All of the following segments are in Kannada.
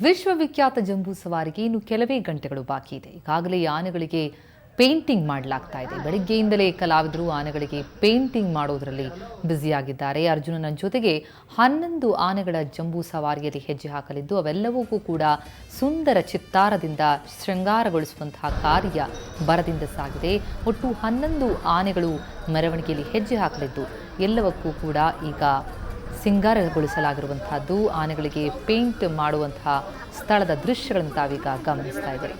ವಿಶ್ವವಿಖ್ಯಾತ ಜಂಬೂ ಸವಾರಿಗೆ ಇನ್ನು ಕೆಲವೇ ಗಂಟೆಗಳು ಬಾಕಿ ಇದೆ. ಈಗಾಗಲೇ ಆನೆಗಳಿಗೆ ಪೇಂಟಿಂಗ್ ಮಾಡಲಾಗ್ತಾ ಇದೆ. ಬೆಳಗ್ಗೆಯಿಂದಲೇ ಕಲಾವಿದರು ಆನೆಗಳಿಗೆ ಪೇಂಟಿಂಗ್ ಮಾಡೋದರಲ್ಲಿ ಬ್ಯುಸಿಯಾಗಿದ್ದಾರೆ. ಅರ್ಜುನನ ಜೊತೆಗೆ 11 ಆನೆಗಳ ಜಂಬೂ ಸವಾರಿಯಲ್ಲಿ ಹೆಜ್ಜೆ ಹಾಕಲಿದ್ದು ಅವೆಲ್ಲವೂ ಕೂಡ ಸುಂದರ ಚಿತ್ತಾರದಿಂದ ಶೃಂಗಾರಗೊಳಿಸುವಂತಹ ಕಾರ್ಯ ಭರದಿಂದ ಸಾಗಿದೆ. ಒಟ್ಟು 11 ಆನೆಗಳು ಮೆರವಣಿಗೆಯಲ್ಲಿ ಹೆಜ್ಜೆ ಹಾಕಲಿದ್ದು ಎಲ್ಲವಕ್ಕೂ ಕೂಡ ಈಗ ಸಿಂಗಾರಗೊಳಿಸಲಾಗಿರುವಂತಹದ್ದು. ಆನೆಗಳಿಗೆ ಪೇಂಟ್ ಮಾಡುವಂತಹ ಸ್ಥಳದ ದೃಶ್ಯಗಳನ್ನು ತಾವೀಗ ಗಮನಿಸ್ತಾ ಇದ್ದೀರಿ.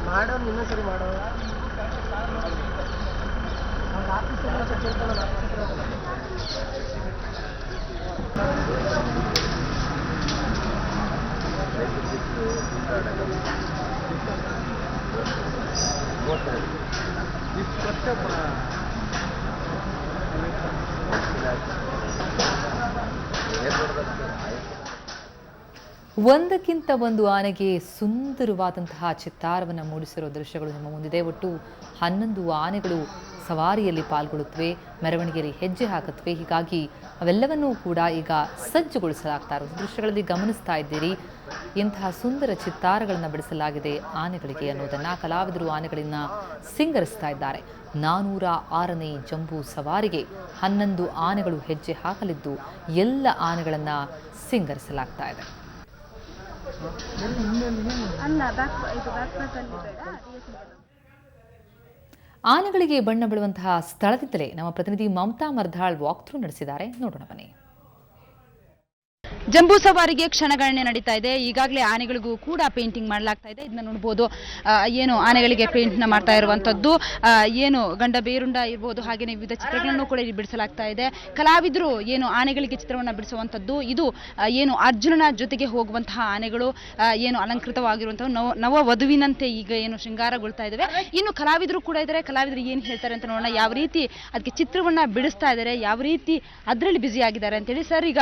ಮಾಡೋ ಇನ್ನೊಂದ್ಸರಿ ಮಾಡೋ ಒಂದಕ್ಕಿಂತ ಒಂದು ಆನೆಗೆ ಸುಂದರವಾದಂತಹ ಚಿತ್ತಾರವನ್ನು ಮೂಡಿಸಿರೋ ದೃಶ್ಯಗಳು ನಿಮ್ಮ ಮುಂದಿದೆ. ಒಟ್ಟು 11 ಆನೆಗಳು ಸವಾರಿಯಲ್ಲಿ ಪಾಲ್ಗೊಳ್ಳುತ್ತವೆ, ಮೆರವಣಿಗೆಯಲ್ಲಿ ಹೆಜ್ಜೆ ಹಾಕುತ್ತವೆ. ಹೀಗಾಗಿ ಅವೆಲ್ಲವನ್ನೂ ಕೂಡ ಈಗ ಸಜ್ಜುಗೊಳಿಸಲಾಗ್ತಾ ಇರೋ ದೃಶ್ಯಗಳಲ್ಲಿ ಗಮನಿಸ್ತಾ ಇದ್ದೀರಿ. ಇಂತಹ ಸುಂದರ ಚಿತ್ತಾರಗಳನ್ನು ಬಿಡಿಸಲಾಗಿದೆ ಆನೆಗಳಿಗೆ ಅನ್ನೋದನ್ನು ಕಲಾವಿದರು ಆನೆಗಳನ್ನ ಸಿಂಗರಿಸ್ತಾ ಇದ್ದಾರೆ. 406ನೇ ಜಂಬೂ ಸವಾರಿಗೆ 11 ಆನೆಗಳು ಹೆಜ್ಜೆ ಹಾಕಲಿದ್ದು ಎಲ್ಲ ಆನೆಗಳನ್ನು ಸಿಂಗರಿಸಲಾಗ್ತಾ ಇದೆ. ಆನೆಗಳಿಗೆ ಬಣ್ಣ ಬೀಳುವಂತಹ ಸ್ಥಳದಿಂದಲೇ ನಮ್ಮ ಪ್ರತಿನಿಧಿ ಮಮತಾ ಮರ್ಧಾಳ್ ವಾಕ್ ಥ್ರೂ ನಡೆಸಿದ್ದಾರೆ. ನೋಡೋಣ ಬನ್ನಿ. ಜಂಬೂ ಸವಾರಿಗೆ ಕ್ಷಣಗಣನೆ ನಡೀತಾ ಇದೆ. ಈಗಾಗಲೇ ಆನೆಗಳಿಗೂ ಕೂಡ ಪೇಂಟಿಂಗ್ ಮಾಡಲಾಗ್ತಾ ಇದೆ. ಇದನ್ನ ನೋಡಬಹುದು. ಏನು ಆನೆಗಳಿಗೆ ಪೇಂಟ್ನ ಮಾಡ್ತಾ ಇರುವಂತದ್ದು, ಏನು ಗಂಡ ಬೇರುಂಡ ಇರಬಹುದು, ಹಾಗೆಯೇ ವಿವಿಧ ಚಿತ್ರಗಳನ್ನು ಕೂಡ ಇಲ್ಲಿ ಬಿಡಿಸಲಾಗ್ತಾ ಇದೆ. ಕಲಾವಿದರು ಏನು ಆನೆಗಳಿಗೆ ಚಿತ್ರವನ್ನು ಬಿಡಿಸುವಂತದ್ದು. ಇದು ಏನು ಅರ್ಜುನನ ಜೊತೆಗೆ ಹೋಗುವಂತಹ ಆನೆಗಳು ಏನು ಅಲಂಕೃತವಾಗಿರುವಂತಹ ನವ ವಧುವಿನಂತೆ ಈಗ ಏನು ಶೃಂಗಾರಗೊಳ್ತಾ ಇದ್ದಾವೆ. ಇನ್ನು ಕಲಾವಿದರು ಕೂಡ ಇದ್ದಾರೆ. ಕಲಾವಿದರು ಏನು ಹೇಳ್ತಾರೆ ಅಂತ ನೋಡೋಣ. ಯಾವ ರೀತಿ ಅದಕ್ಕೆ ಚಿತ್ರವನ್ನ ಬಿಡಿಸ್ತಾ ಇದ್ದಾರೆ, ಯಾವ ರೀತಿ ಅದರಲ್ಲಿ ಬ್ಯುಸಿ ಆಗಿದ್ದಾರೆ ಅಂತೇಳಿ. ಸರ್, ಈಗ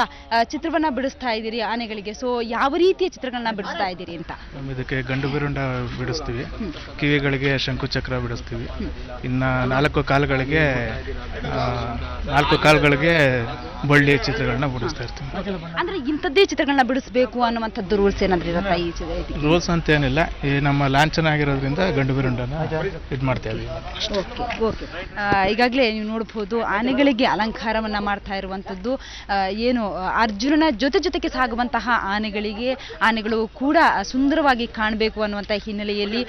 ಚಿತ್ರವನ್ನ ಬಿಡಿಸ್ತಾ ಇದ್ದೀರಿ ಆನೆಗಳಿಗೆ, ಸೊ ಯಾವ ರೀತಿಯ ಚಿತ್ರಗಳನ್ನ ಬಿಡಿಸ್ತಾ ಇದ್ದೀರಿ ಅಂತ? ಇದಕ್ಕೆ ಗಂಡು ಬಿರುಂಡ ಬಿಡಿಸ್ತೀವಿ, ಕಿವಿಗಳಿಗೆ ಶಂಕುಚಕ್ರ ಬಿಡಿಸ್ತೀವಿ, ಇನ್ನ 4 ಕಾಲುಗಳಿಗೆ ಬಳ್ಳಿ ಚಿತ್ರಗಳನ್ನ ಬಿಡಿಸ್ತಾ ಇರ್ತೀವಿ. ಅಂದ್ರೆ ಇಂಥದ್ದೇ ಚಿತ್ರಗಳನ್ನ ಬಿಡಿಸ್ಬೇಕು ಅನ್ನುವಂಥದ್ದು ರೂಲ್ಸ್ ಏನಾದ್ರೂ ಇರುತ್ತಾ? ಈ ರೂಲ್ಸ್ ಅಂತ ಏನಿಲ್ಲ, ಈ ನಮ್ಮ ಲಾಂಛನ ಆಗಿರೋದ್ರಿಂದ ಗಂಡು ಬಿರುಂಡನ ಇದು ಮಾಡ್ತಾ ಇದ್ವಿ. ಈಗಾಗಲೇ ನೀವು ನೋಡಬಹುದು ಆನೆಗಳಿಗೆ ಅಲಂಕಾರವನ್ನ ಮಾಡ್ತಾ ಇರುವಂತದ್ದು. ಏನು ಅರ್ಜುನನ ಜೊತೆಗೆ ಸಾಗುವಂತಹ ಆನೆಗಳು ಕೂಡ ಸುಂದರವಾಗಿ ಕಾಣಬೇಕು ಅನ್ನುವಂಥ ಹಿನ್ನೆಲೆಯಲ್ಲಿ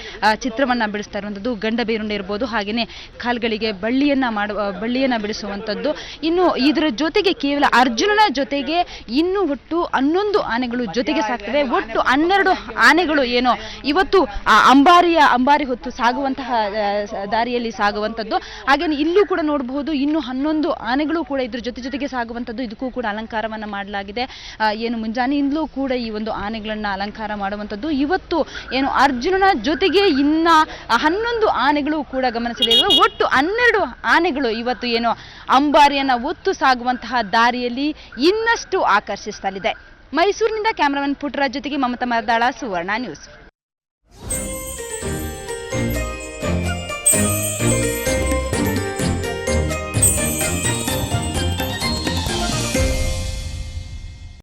ಚಿತ್ರವನ್ನ ಬಿಡಿಸ್ತಾ ಇರುವಂತದ್ದು. ಗಂಡ ಬೇರುಂಡೆ ಇರಬಹುದು, ಹಾಗೇನೆ ಕಾಲ್ಗಳಿಗೆ ಬಳ್ಳಿಯನ್ನ ಬಿಡಿಸುವಂತದ್ದು. ಇನ್ನು ಇದರ ಜೊತೆಗೆ ಕೇವಲ ಅರ್ಜುನನ ಜೊತೆಗೆ ಇನ್ನು ಒಟ್ಟು 11 ಆನೆಗಳು ಜೊತೆಗೆ ಸಾಕ್ತವೆ. ಒಟ್ಟು 12 ಆನೆಗಳು ಏನು ಇವತ್ತು ಅಂಬಾರಿ ಹೊತ್ತು ಸಾಗುವಂತಹ ದಾರಿಯಲ್ಲಿ ಸಾಗುವಂತದ್ದು. ಹಾಗೇನೆ ಇಲ್ಲೂ ಕೂಡ ನೋಡಬಹುದು ಇನ್ನು 11 ಆನೆಗಳು ಕೂಡ ಇದ್ರ ಜೊತೆಗೆ ಸಾಗುವಂತದ್ದು. ಇದಕ್ಕೂ ಕೂಡ ಅಲಂಕಾರವನ್ನ ಮಾಡಲಾಗಿದೆ. ಏನು ಮುಂಜಾನೆಯಿಂದಲೂ ಕೂಡ ಈ ಒಂದು ಆನೆಗಳನ್ನ ಅಲಂಕಾರ ಮಾಡುವಂಥದ್ದು. ಇವತ್ತು ಏನು ಅರ್ಜುನನ ಜೊತೆಗೆ ಇನ್ನ 11 ಆನೆಗಳು ಕೂಡ ಗಮನಿಸಲಿವೆ. ಒಟ್ಟು 12 ಆನೆಗಳು ಇವತ್ತು ಏನು ಅಂಬಾರಿಯನ್ನ ಒತ್ತು ಸಾಗುವಂತಹ ದಾರಿಯಲ್ಲಿ ಇನ್ನಷ್ಟು ಆಕರ್ಷಿಸಲಿದೆ. ಮೈಸೂರಿನಿಂದ ಕ್ಯಾಮರಾಮನ್ ಪುಟ್ಟರಾಜ್ ಜೊತೆಗೆ ಮಮತಾ ಮರದಾಳ, ಸುವರ್ಣ ನ್ಯೂಸ್.